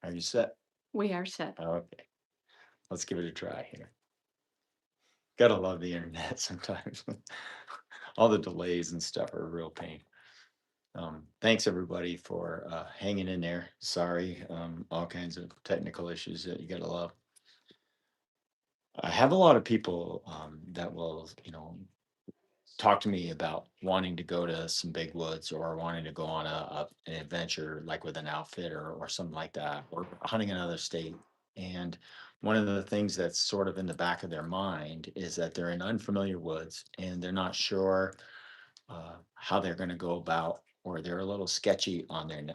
Are you set? We are set. Okay, let's give it a try here. Gotta love the internet sometimes. All the delays and stuff are a real pain. Thanks everybody for hanging in there. Sorry, all kinds of technical issues that you gotta love. I have a lot of people that will, talk to me about wanting to go to some big woods or wanting to go on an adventure like with an outfit or something like that, or hunting another state. And one of the things that's sort of in the back of their mind is that they're in unfamiliar woods and they're not sure how they're going to go about, or they're a little sketchy on their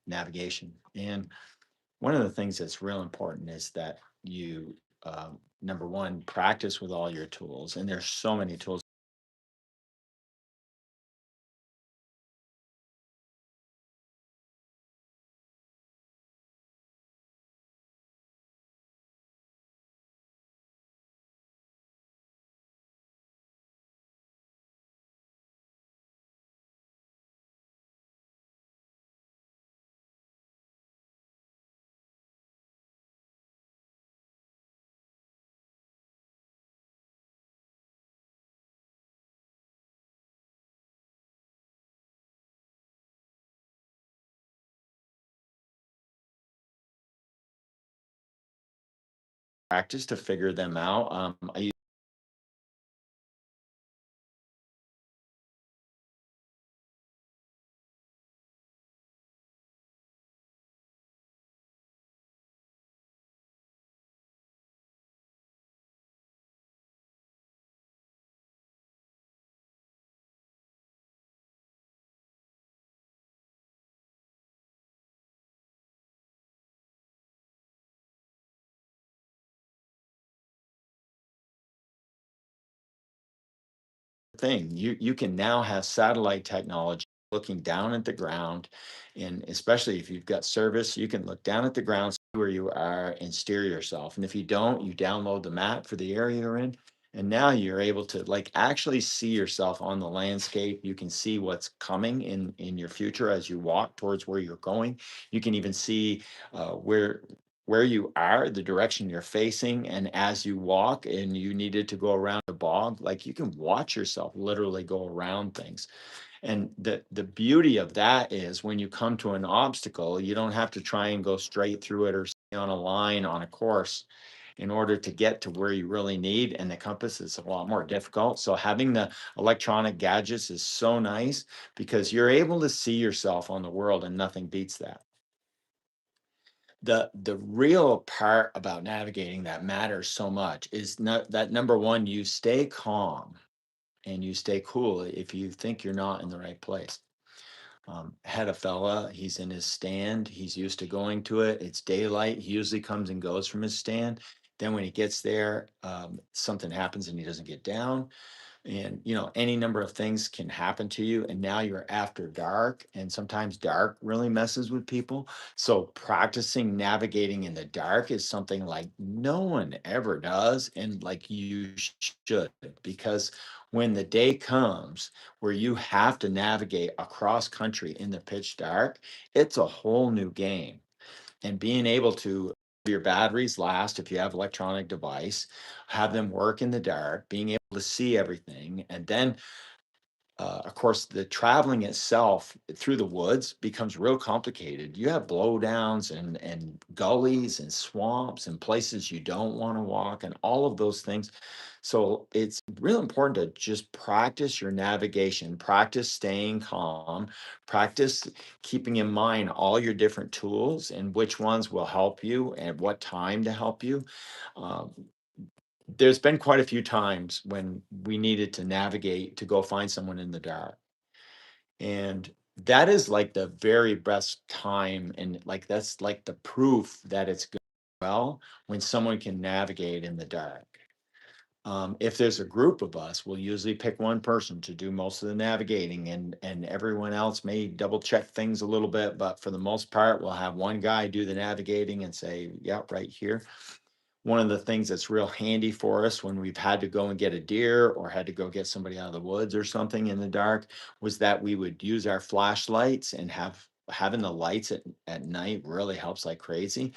navigation. And one of the things that's real important is that you, number one, practice with all your tools. And there's so many tools. Practice to figure them out. I thing. You can now have satellite technology looking down at the ground, and especially if you've got service, you can look down at the ground, see where you are, and steer yourself. And if you don't, you download the map for the area you're in, and now you're able to like actually see yourself on the landscape. You can see what's coming in your future as you walk towards where you're going. You can even see where you are, the direction you're facing, and as you walk and you needed to go around a bog, like you can watch yourself literally go around things. And the beauty of that is when you come to an obstacle, you don't have to try and go straight through it or stay on a line on a course in order to get to where you really need. And the compass is a lot more difficult. So having the electronic gadgets is so nice because you're able to see yourself on the world, and nothing beats that. The real part about navigating that matters so much is not that, number one, you stay calm and you stay cool if you think you're not in the right place. Had a fella, he's in his stand, he's used to going to it, it's daylight, he usually comes and goes from his stand. Then when he gets there, something happens and he doesn't get down, and any number of things can happen to you, and now you're after dark, and sometimes dark really messes with people. So practicing navigating in the dark is something like no one ever does, and like you should, because when the day comes where you have to navigate across country in the pitch dark, it's a whole new game. And being able to your batteries last if you have electronic device, have them work in the dark, being able to see everything, and then of course, the traveling itself through the woods becomes real complicated. You have blowdowns and gullies and swamps and places you don't want to walk and all of those things. So it's real important to just practice your navigation, practice staying calm, practice keeping in mind all your different tools and which ones will help you and what time to help you. Um, there's been quite a few times when we needed to navigate to go find someone in the dark. And that is like the very best time. And like that's like the proof that it's going well when someone can navigate in the dark. If there's a group of us, we'll usually pick one person to do most of the navigating, and everyone else may double check things a little bit, but for the most part, we'll have one guy do the navigating and say, yeah, right here. One of the things that's real handy for us when we've had to go and get a deer or had to go get somebody out of the woods or something in the dark was that we would use our flashlights and have having the lights at night really helps like crazy.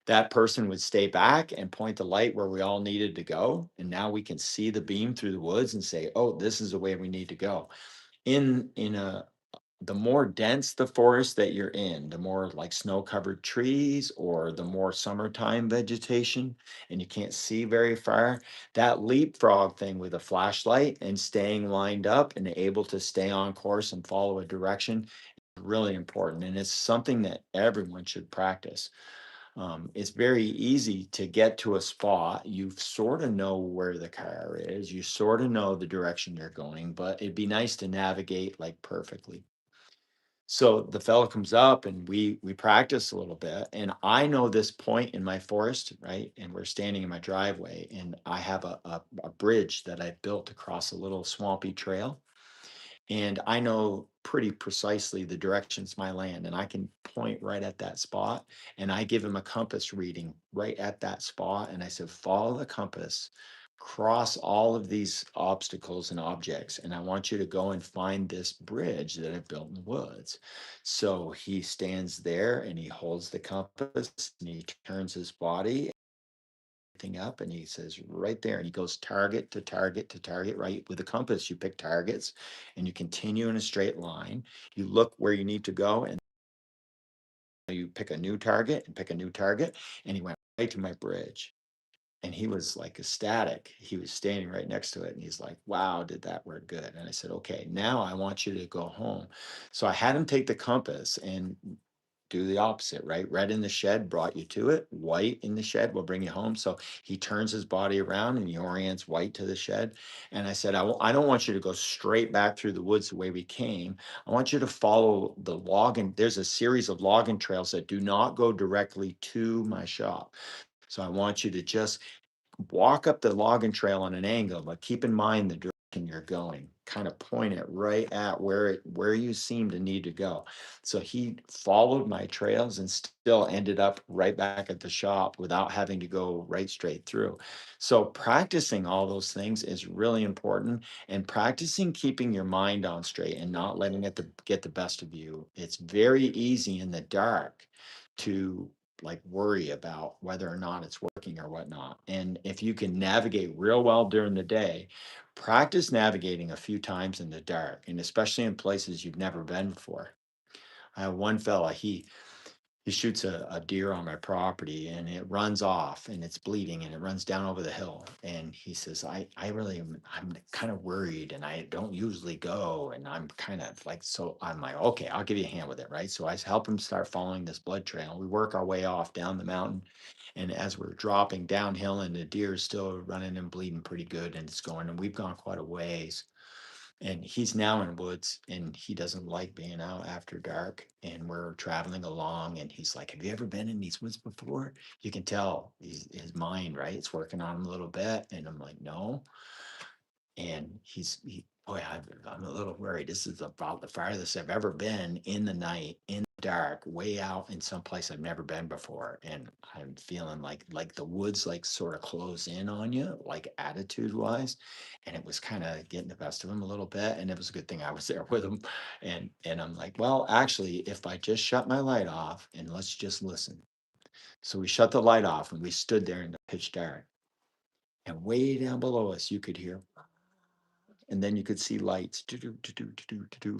That person would stay back and point the light where we all needed to go. And now we can see the beam through the woods and say, oh, this is the way we need to go. In a The more dense the forest that you're in, the more like snow covered trees or the more summertime vegetation, and you can't see very far, that leapfrog thing with a flashlight and staying lined up and able to stay on course and follow a direction is really important. And it's something that everyone should practice. It's very easy to get to a spot. You sort of know where the car is, you sort of know the direction you're going, but it'd be nice to navigate like perfectly. So the fellow comes up and we practice a little bit. And I know this point in my forest, right? And we're standing in my driveway, and I have a bridge that I built across a little swampy trail, and I know pretty precisely the directions my land, and I can point right at that spot. And I give him a compass reading right at that spot, and I said, follow the compass, cross all of these obstacles and objects, and I want you to go and find this bridge that I built in the woods. So he stands there and he holds the compass and he turns his body thing up and he says right there, and he goes target to target to target. Right, with the compass you pick targets and you continue in a straight line. You look where you need to go and you pick a new target and pick a new target. And he went right to my bridge, and he was like ecstatic. He was standing right next to it and he's like, wow, did that work good? And I said, okay, now I want you to go home. So I had him take the compass and do the opposite, right? Red in the shed brought you to it. White in the shed will bring you home. So he turns his body around and he orients white to the shed. And I said, I don't want you to go straight back through the woods the way we came. I want you to follow the logging. There's a series of logging trails that do not go directly to my shop. So I want you to just walk up the logging trail on an angle, but keep in mind the direction you're going. Kind of point it right at where you seem to need to go. So he followed my trails and still ended up right back at the shop without having to go right straight through. So practicing all those things is really important, and practicing keeping your mind on straight and not letting it get the best of you. It's very easy in the dark to like worry about whether or not it's working or whatnot. And if you can navigate real well during the day, practice navigating a few times in the dark, and especially in places you've never been before. I have one fella, he shoots a deer on my property and it runs off and it's bleeding and it runs down over the hill. And he says, I really am, I'm kind of worried and I don't usually go. And I'm kind of like, so I'm like, okay, I'll give you a hand with it. Right. So I help him start following this blood trail. We work our way off down the mountain. And as we're dropping downhill and the deer is still running and bleeding pretty good and it's going, and we've gone quite a ways, and he's now in woods and he doesn't like being out after dark, and we're traveling along and he's like, have you ever been in these woods before? You can tell his mind, right, it's working on him a little bit, and I'm like, no. And boy, I'm a little worried. This is about the farthest I've ever been in the night, in the dark, way out in some place I've never been before. And I'm feeling like the woods like sort of close in on you, like attitude wise. And it was kind of getting the best of him a little bit. And it was a good thing I was there with him. And I'm like, well, actually, if I just shut my light off and let's just listen. So we shut the light off and we stood there in the pitch dark. And way down below us, you could hear, and then you could see lights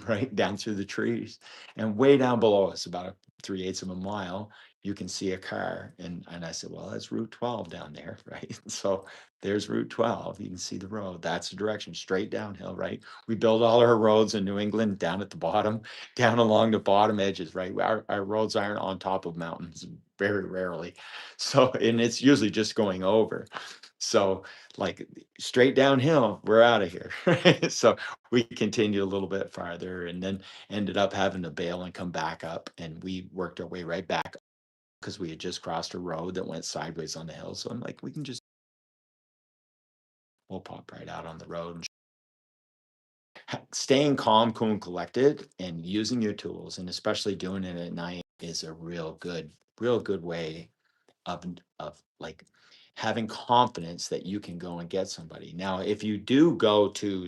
right down through the trees. And way down below us, about 3/8 of a mile, you can see a car. And I said, well, that's Route 12 down there, right? So there's Route 12. You can see the road. That's the direction, straight downhill, right? We build all our roads in New England down at the bottom, down along the bottom edges, right? Our roads aren't on top of mountains very rarely. So, and it's usually just going over. So like straight downhill, we're out of here. So we continued a little bit farther and then ended up having to bail and come back up. And we worked our way right back because we had just crossed a road that went sideways on the hill. So I'm like, we can just, we'll pop right out on the road. And staying calm, cool, and collected and using your tools, and especially doing it at night, is a real good way of like having confidence that you can go and get somebody. Now, if you do go to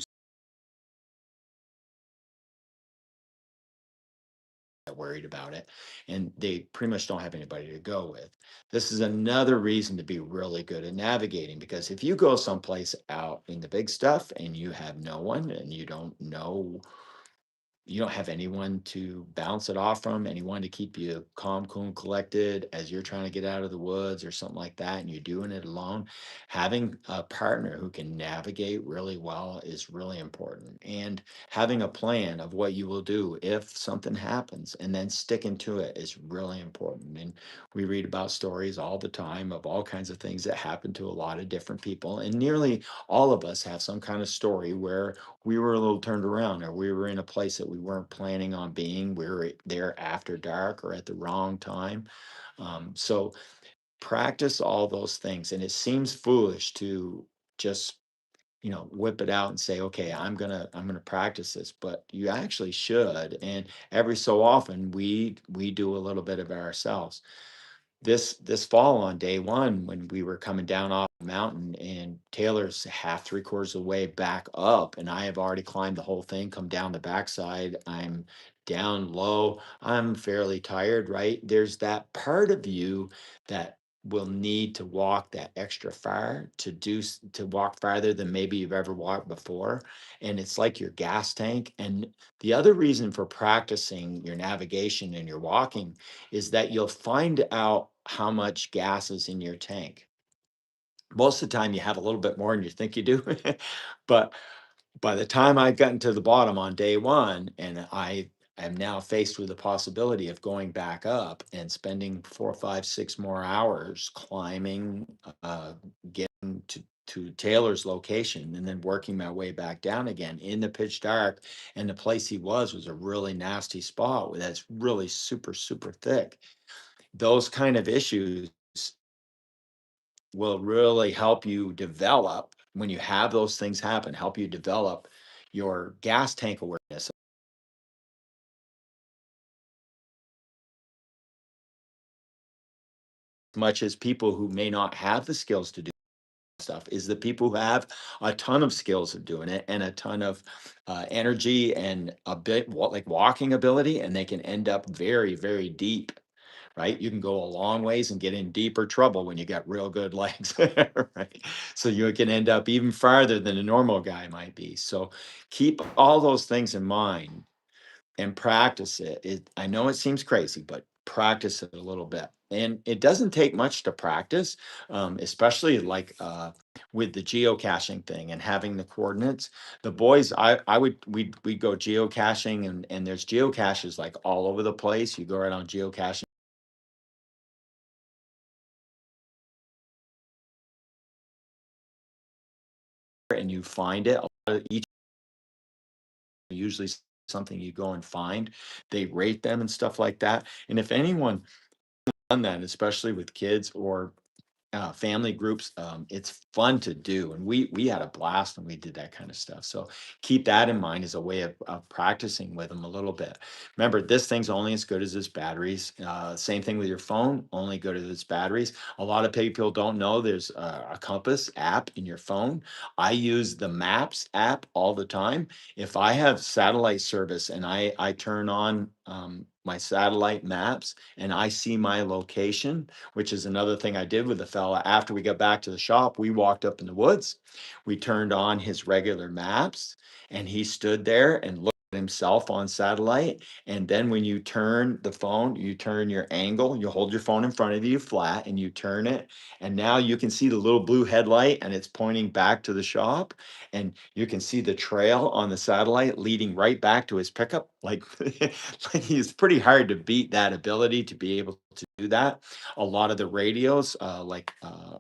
worried about it, and they pretty much don't have anybody to go with. This is another reason to be really good at navigating, because if you go someplace out in the big stuff and you have no one and you don't have anyone to bounce it off from, anyone to keep you calm, cool, and collected as you're trying to get out of the woods or something like that, and you're doing it alone, having a partner who can navigate really well is really important. And having a plan of what you will do if something happens and then sticking to it is really important. And we read about stories all the time of all kinds of things that happen to a lot of different people. And nearly all of us have some kind of story where we were a little turned around, or we were in a place that we weren't planning on being. We were there after dark or at the wrong time. So practice all those things. And it seems foolish to just, whip it out and say, okay, I'm gonna practice this, but you actually should. And every so often we do a little bit of it ourselves. This fall on day one, when we were coming down off the mountain, and Taylor's half, three-quarters of the way back up, and I have already climbed the whole thing, come down the backside. I'm down low. I'm fairly tired, right? There's that part of you that will need to walk that extra far to walk farther than maybe you've ever walked before. And it's like your gas tank. And the other reason for practicing your navigation and your walking is that you'll find out how much gas is in your tank. Most of the time, you have a little bit more than you think you do. But by the time I got into the bottom on day one, and I am now faced with the possibility of going back up and spending 4, 5, 6 more hours climbing, getting to Taylor's location, and then working my way back down again in the pitch dark. And the place he was a really nasty spot that's really super, super thick. Those kind of issues will really help you develop, when you have those things happen, help you develop your gas tank awareness. As much as people who may not have the skills to do stuff, is the people who have a ton of skills of doing it and a ton of energy and a bit like walking ability, and they can end up very, very deep. Right? You can go a long ways and get in deeper trouble when you got real good legs, right? So you can end up even farther than a normal guy might be. So keep all those things in mind and practice it. I know it seems crazy, but practice it a little bit. And it doesn't take much to practice, especially like with the geocaching thing and having the coordinates. The boys, we go geocaching, and there's geocaches like all over the place. You go right on geocaching and you find it. Each usually something you go and find. They rate them and stuff like that. And if anyone done that, especially with kids or family groups, it's fun to do, and we had a blast when we did that kind of stuff. So keep that in mind as a way of practicing with them a little bit. Remember, this thing's only as good as its batteries. Same thing with your phone, only good as its batteries. A lot of people don't know there's a compass app in your phone. I use the Maps app all the time. If I have satellite service and I turn on my satellite maps and I see my location, which is another thing I did with the fella. After we got back to the shop, we walked up in the woods. We turned on his regular maps, and he stood there and looked at himself on satellite. And then when you turn the phone, you turn your angle, you hold your phone in front of you flat and you turn it. And now you can see the little blue headlight and it's pointing back to the shop. And you can see the trail on the satellite leading right back to his pickup. Like, like it's pretty hard to beat that ability to be able to do that. A lot of the radios, like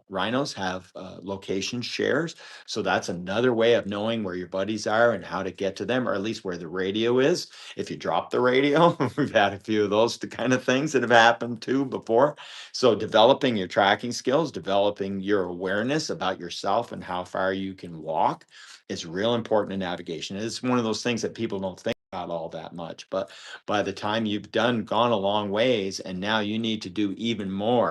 Rhinos, have location shares. So that's another way of knowing where your buddies are and how to get to them, or at least where the radio is. If you drop the radio, we've had a few of those kind of things that have happened too before. So developing your tracking skills, developing your awareness about yourself and how far you can walk is real important in navigation. It's one of those things that people don't think about all that much, but by the time you've gone a long ways, and now you need to do even more.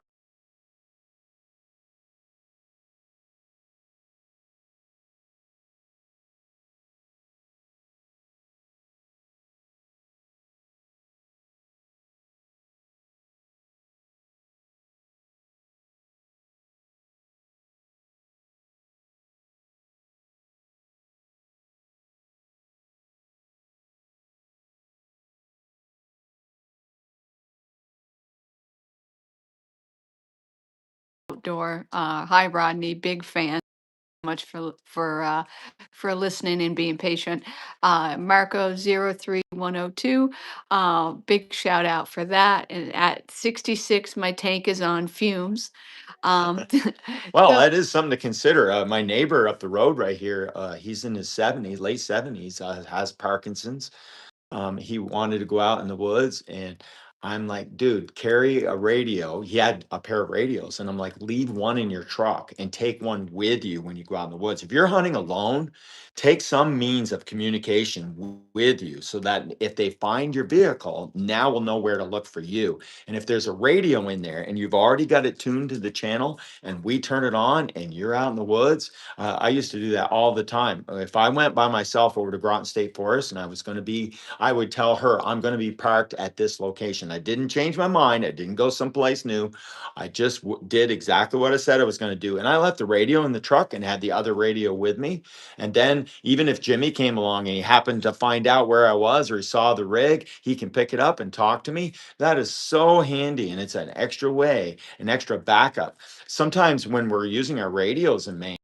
outdoor. Hi, Rodney, big fan. Much for listening and being patient. Marco 03102, big shout out for that. And at 66, my tank is on fumes. Um, Well, so that is something to consider. My neighbor up the road right here, he's in his 70s, late 70s, has Parkinson's. He wanted to go out in the woods, and I'm like, dude, carry a radio. He had a pair of radios, and I'm like, leave one in your truck and take one with you when you go out in the woods. If you're hunting alone, take some means of communication with you so that if they find your vehicle, now we'll know where to look for you. And if there's a radio in there and you've already got it tuned to the channel and we turn it on and you're out in the woods, I used to do that all the time. If I went by myself over to Groton State Forest and I would tell her, I'm going to be parked at this location. I didn't change my mind. I didn't go someplace new. I just did exactly what I said I was going to do. And I left the radio in the truck and had the other radio with me. And then, even if Jimmy came along and he happened to find out where I was or he saw the rig, he can pick it up and talk to me. That is so handy. And it's an extra way, an extra backup. Sometimes when we're using our radios in Maine,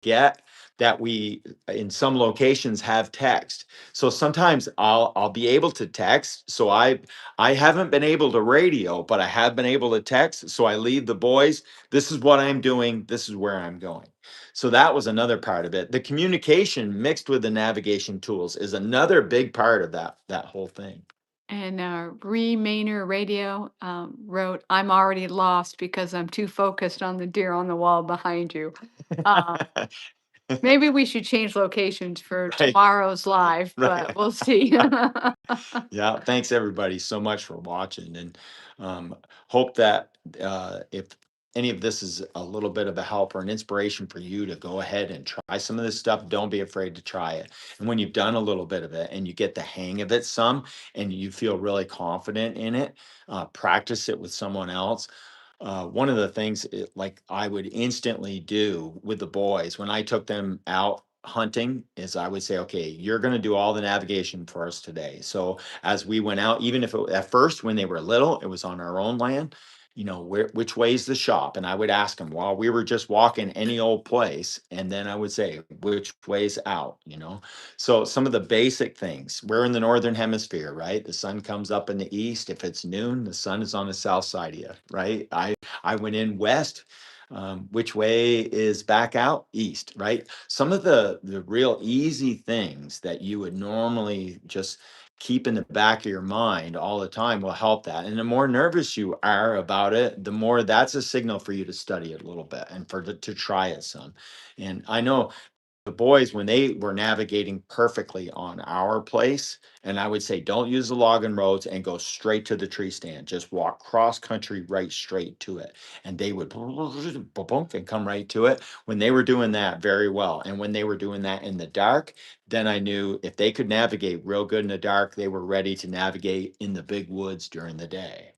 get that we in some locations have text. So sometimes I'll be able to text. So I haven't been able to radio, but I have been able to text. So I lead the boys, this is what I'm doing, this is where I'm going. So that was another part of it. The communication mixed with the navigation tools is another big part of that whole thing. and Remainer Radio wrote, "I'm already lost because I'm too focused on the deer on the wall behind you." Uh, Maybe we should change locations for Right, tomorrow's live, but right. we'll see. Yeah, thanks everybody so much for watching, and hope that if any of this is a little bit of a help or an inspiration for you to go ahead and try some of this stuff, don't be afraid to try it. And when you've done a little bit of it and you get the hang of it some and you feel really confident in it, practice it with someone else. One of the things like I would instantly do with the boys when I took them out hunting is I would say, okay, you're going to do all the navigation for us today. So as we went out, even if at first when they were little, it was on our own land, which way's the shop? And I would ask them while we were just walking any old place. And then I would say, which way's out? So some of the basic things, we're in the Northern hemisphere, right? The sun comes up in the east. If it's noon, the sun is on the south side of you, right? I went in west. Which way is back out? East, right? Some of the real easy things that you would normally just keep in the back of your mind all the time will help that. And the more nervous you are about it, the more that's a signal for you to study it a little bit and to try it some. And I know the boys when they were navigating perfectly on our place, and I would say don't use the logging roads and go straight to the tree stand, just walk cross country right straight to it, and they would and come right to it when they were doing that very well. And when they were doing that in the dark, then I knew if they could navigate real good in the dark, they were ready to navigate in the big woods during the day.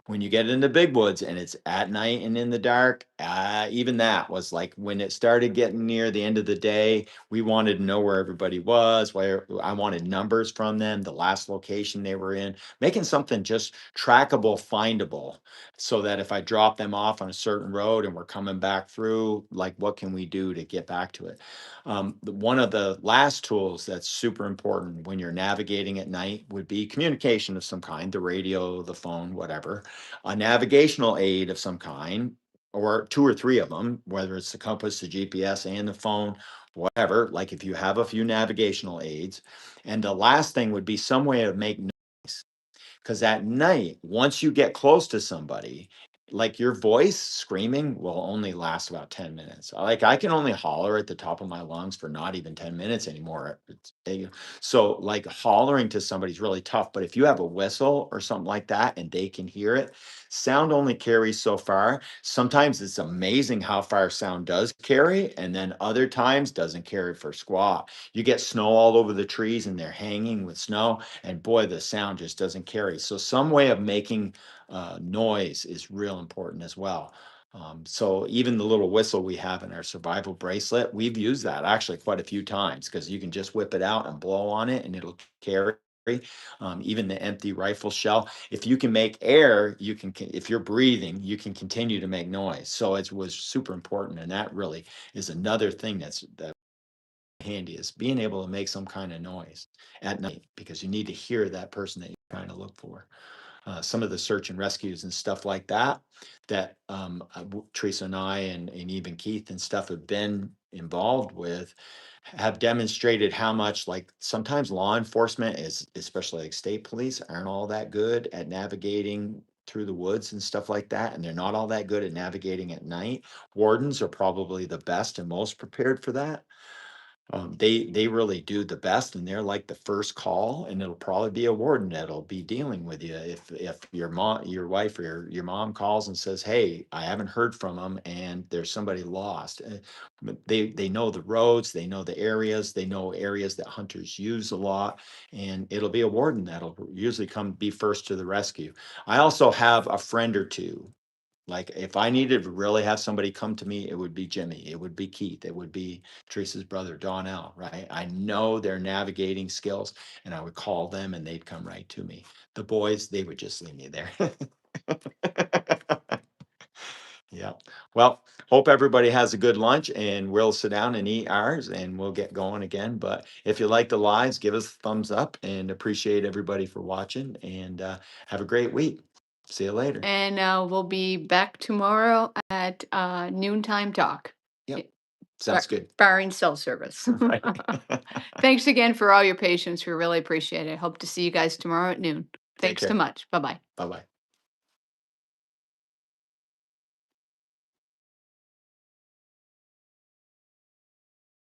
When you get into big woods and it's at night and in the dark, even that was like when it started getting near the end of the day, we wanted to know where everybody was, where I wanted numbers from them, the last location they were in, making something just trackable, findable, so that if I drop them off on a certain road and we're coming back through, like what can we do to get back to it? One of the last tools that's super important when you're navigating at night would be communication of some kind, the radio, the phone, whatever, a navigational aid of some kind, or two or three of them, whether it's the compass, the GPS, and the phone, whatever. Like if you have a few navigational aids. And the last thing would be some way to make noise. Because at night, once you get close to somebody, like your voice screaming will only last about 10 minutes. Like I can only holler at the top of my lungs for not even 10 minutes anymore. So like hollering to somebody's really tough. But if you have a whistle or something like that and they can hear it, sound only carries so far. Sometimes it's amazing how far sound does carry, and then other times doesn't carry for squat. You get snow all over the trees and they're hanging with snow, and boy, the sound just doesn't carry. So some way of making noise is real important as well. So even the little whistle we have in our survival bracelet, we've used that actually quite a few times because you can just whip it out and blow on it and it'll carry. even the empty rifle shell. If you can make air, you can, if you're breathing, you can continue to make noise. So it was super important. And that really is another thing that handy, is being able to make some kind of noise at night, because you need to hear that person that you're trying to look for. Some of the search and rescues and stuff like that, that Teresa and I and even Keith and stuff have been involved with, have demonstrated how much, like, sometimes law enforcement is, especially like state police, aren't all that good at navigating through the woods and stuff like that. And they're not all that good at navigating at night. Wardens are probably the best and most prepared for that. They really do the best, and they're like the first call, and it'll probably be a warden that'll be dealing with you if your wife or your mom calls and says, "Hey, I haven't heard from them, and there's somebody lost." But they know the roads, they know the areas, they know areas that hunters use a lot, and it'll be a warden that'll usually come be first to the rescue. I also have a friend or two. Like, if I needed to really have somebody come to me, it would be Jimmy, it would be Keith, it would be Teresa's brother, Donnell, right? I know their navigating skills, and I would call them and they'd come right to me. The boys, they would just leave me there. Yeah. Well, hope everybody has a good lunch, and we'll sit down and eat ours and we'll get going again. But if you like the lives, give us a thumbs up, and appreciate everybody for watching, and have a great week. See you later. And we'll be back tomorrow at noontime talk, Yep. i- Sounds good. barring cell service. Right. Thanks again for all your patience. We really appreciate it. Hope to see you guys tomorrow at noon. Take Thanks so care. much. Bye bye. Bye bye.